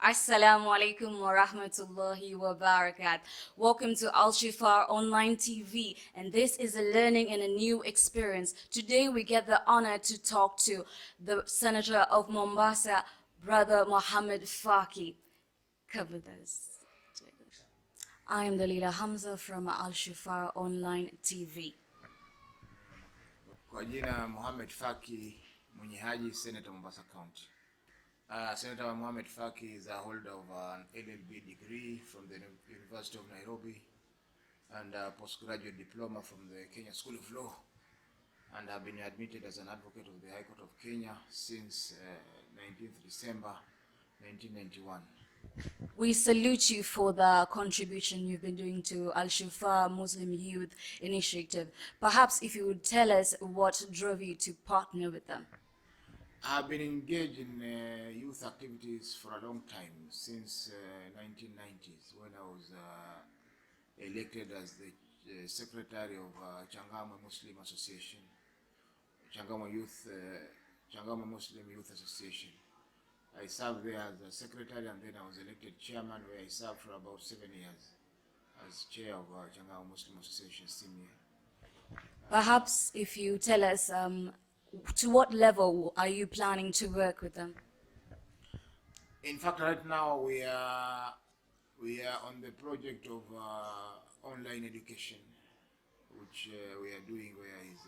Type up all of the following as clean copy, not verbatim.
Assalamu alaikum wa rahmatullahi wa barakat. Welcome to Al Shifaa Online TV, and this is a learning and a new experience. Today we get the honor to talk to the Senator of Mombasa, Brother Mohamed Faki. Come with us. I am Dalila Hamza from Al Shifaa Online TV. Kwa jina Mohamed Faki, mwenye haji, Senator Mombasa County. Senator Mohamed Faki is a holder of an LLB degree from the University of Nairobi and a postgraduate diploma from the Kenya School of Law, and have been admitted as an advocate of the High Court of Kenya since 19th December 1991. We salute you for the contribution you've been doing to Al Shifaa Muslim Youth Initiative. Perhaps if you would tell us what drove you to partner with them. I've been engaged in youth activities for a long time, since 1990s, when I was elected as the secretary of Changamwe Muslim Association, Changamwe Muslim Youth Association. I served there as a secretary, and then I was elected chairman, where I served for about 7 years as chair of Changamwe Muslim Association Senior. Perhaps if you tell us to what level are you planning to work with them? In fact, right now we are on the project of online education, which we are doing, where is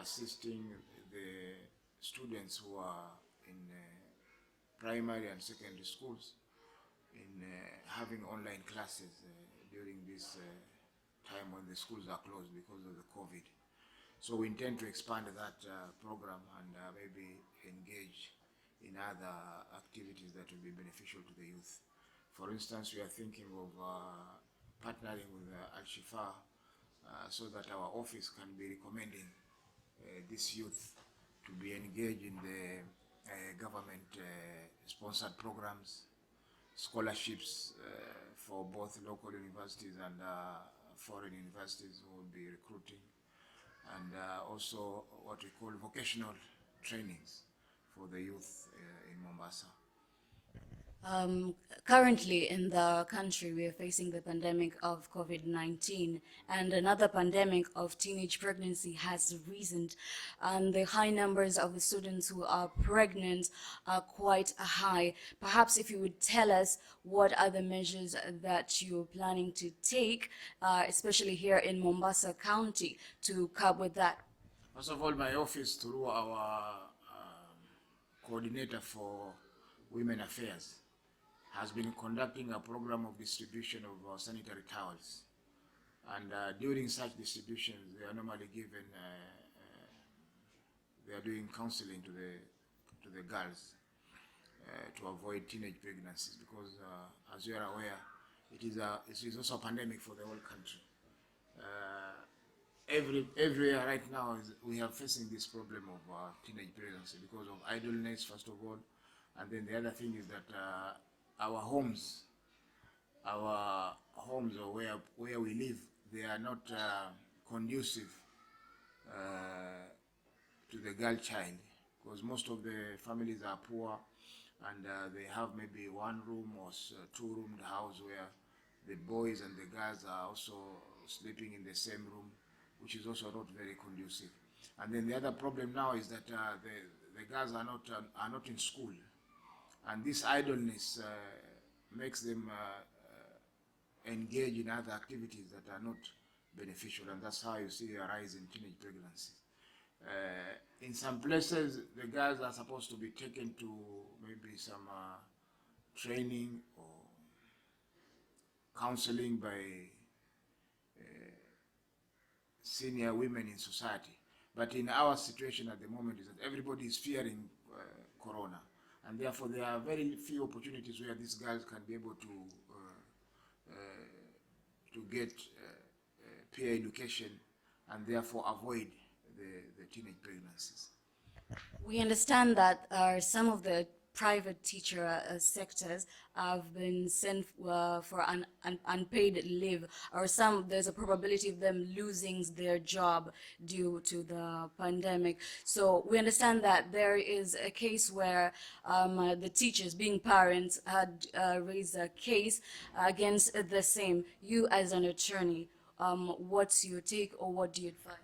assisting the students who are in primary and secondary schools in having online classes during this time when the schools are closed because of the COVID. So we intend to expand that program and maybe engage in other activities that will be beneficial to the youth. For instance, we are thinking of partnering with Al Shifaa so that our office can be recommending this youth to be engaged in the government sponsored programs, scholarships for both local universities and foreign universities who will be recruiting, and also what we call vocational trainings for the youth in Mombasa. Currently in the country, we are facing the pandemic of COVID-19, and another pandemic of teenage pregnancy has risen, and the high numbers of the students who are pregnant are quite high. Perhaps if you would tell us what are the measures that you're planning to take, especially here in Mombasa County, to curb with that. First of all, my office, through our coordinator for women affairs, has been conducting a program of distribution of sanitary towels, and during such distributions they are normally given they are doing counseling to the girls to avoid teenage pregnancies, because as you are aware, it is also a pandemic for the whole country. Everywhere right now we are facing this problem of teenage pregnancy because of idleness, first of all, and then the other thing is that our homes or where we live, they are not conducive to the girl child, because most of the families are poor, and they have maybe one room or two-roomed house where the boys and the girls are also sleeping in the same room, which is also not very conducive. And then the other problem now is that the girls are not in school, and this idleness makes them engage in other activities that are not beneficial, and that's how you see a rise in teenage pregnancies. In some places, the girls are supposed to be taken to maybe some training or counseling by senior women in society. But in our situation at the moment is that everybody is fearing corona, and therefore there are very few opportunities where these girls can be able to get peer education and therefore avoid the teenage pregnancies. We understand that some of the private teacher sectors have been sent for an unpaid leave, or there's a probability of them losing their job due to the pandemic. So we understand that there is a case where the teachers, being parents, had raised a case against the same. You as an attorney, what's your take, or what do you advise?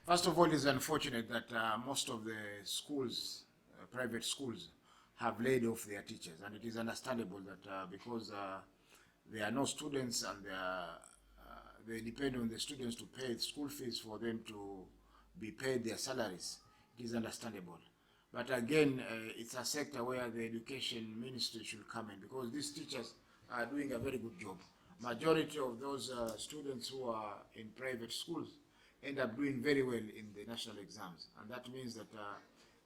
First of all, it's unfortunate that most of the schools, private schools, have laid off their teachers, and it is understandable that because there are no students and they depend on the students to pay school fees for them to be paid their salaries. It is understandable. But again, it's a sector where the education ministry should come in, because these teachers are doing a very good job. Majority of those students who are in private schools end up doing very well in the national exams, and that means that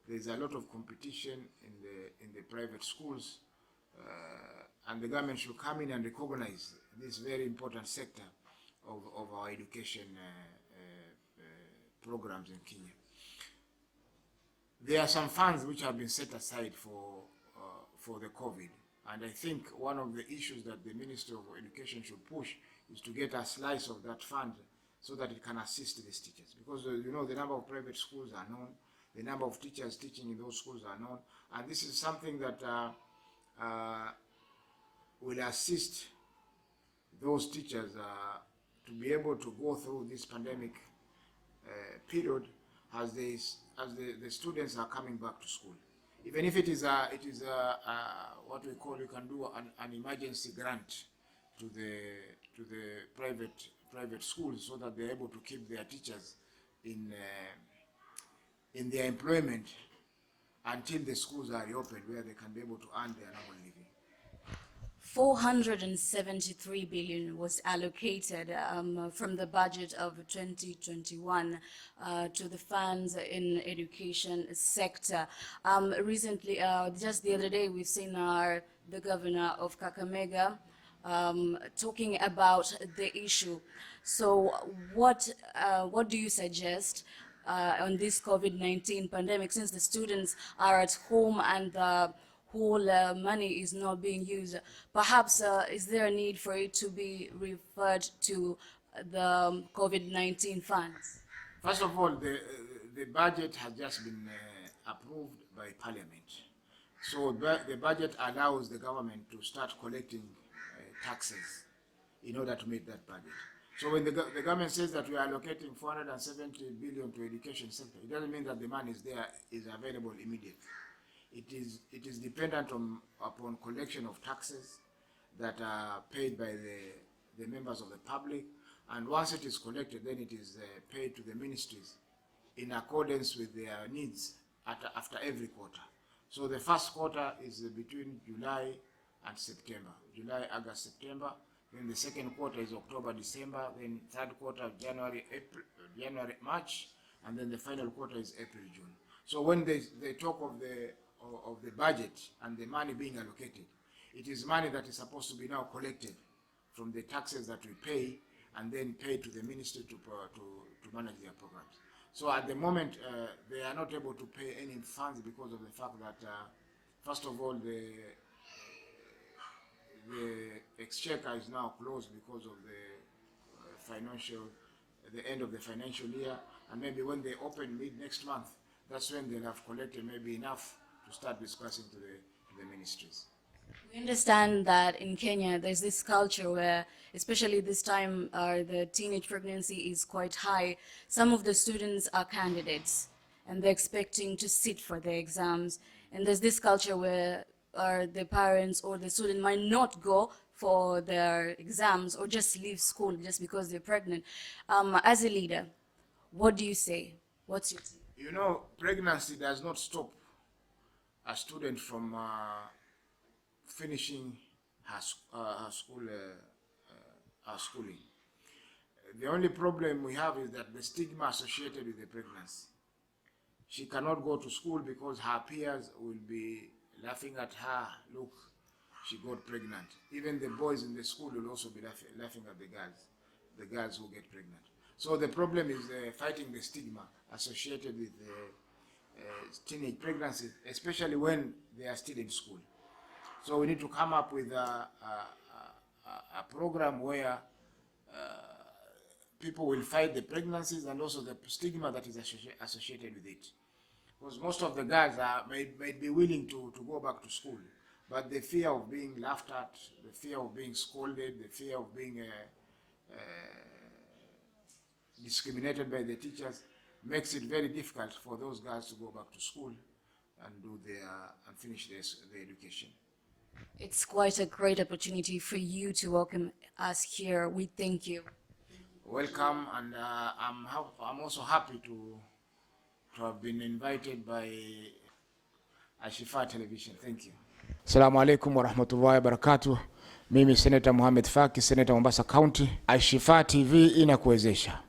there's a lot of competition in the private schools, and the government should come in and recognize this very important sector of our education programs in Kenya. There are some funds which have been set aside for the COVID, and I think one of the issues that the Ministry of Education should push is to get a slice of that fund so that it can assist these teachers, because you know, the number of private schools are known, the number of teachers teaching in those schools are known, and this is something that will assist those teachers to be able to go through this pandemic period as the students are coming back to school. Even if it is what we call, you can do an emergency grant to the private schools, so that they're able to keep their teachers in their employment until the schools are reopened, where they can be able to earn their normal living. 473 billion was allocated from the budget of 2021 to the funds in education sector. Recently, just the other day, we've seen the governor of Kakamega talking about the issue. So what do you suggest on this COVID-19 pandemic, since the students are at home and the whole money is not being used? Perhaps is there a need for it to be referred to the COVID-19 funds? First of all, the budget has just been approved by Parliament. So the budget allows the government to start collecting taxes in order to meet that budget. So when the government says that we are allocating 470 billion to education sector, it doesn't mean that the money is available immediately. It is dependent upon collection of taxes that are paid by the members of the public, and once it is collected, then it is paid to the ministries in accordance with their needs after every quarter. So the first quarter is between July and September, July, August, September. Then the second quarter is October, December. Then third quarter, January, April, March, and then the final quarter is April, June. So when they talk of the budget and the money being allocated, it is money that is supposed to be now collected from the taxes that we pay and then paid to the ministry to manage their programs. So at the moment, they are not able to pay any funds because of the fact that, first of all, the exchequer is now closed because of the end of the financial year, and maybe when they open mid next month, that's when they'll have collected maybe enough to start discussing to the ministries. We understand that in Kenya there's this culture where, especially this time, the teenage pregnancy is quite high. Some of the students are candidates and they're expecting to sit for their exams, and there's this culture where the parents or the student might not go for their exams or just leave school just because they're pregnant. As a leader, what do you say? What's your take? You know, pregnancy does not stop a student from finishing her schooling. The only problem we have is that the stigma associated with the pregnancy. She cannot go to school because her peers will be laughing at her. Look, she got pregnant. Even the boys in the school will also be laughing at the girls who get pregnant. So the problem is fighting the stigma associated teenage pregnancies, especially when they are still in school. So we need to come up with a program where people will fight the pregnancies and also the stigma that is associated with it. Because most of the girls might be willing to go back to school, but the fear of being laughed at, the fear of being scolded, the fear of being discriminated by the teachers makes it very difficult for those girls to go back to school and finish their education. It's quite a great opportunity for you to welcome us here. We thank you. Welcome, and I'm also happy to have been invited by Shifaa television. Thank you. Assalamu alaikum wa rahmatullahi wa barakatuh. Mimi Senator Mohamed Faki, Senator Mombasa County. Shifaa TV inakuwezesha.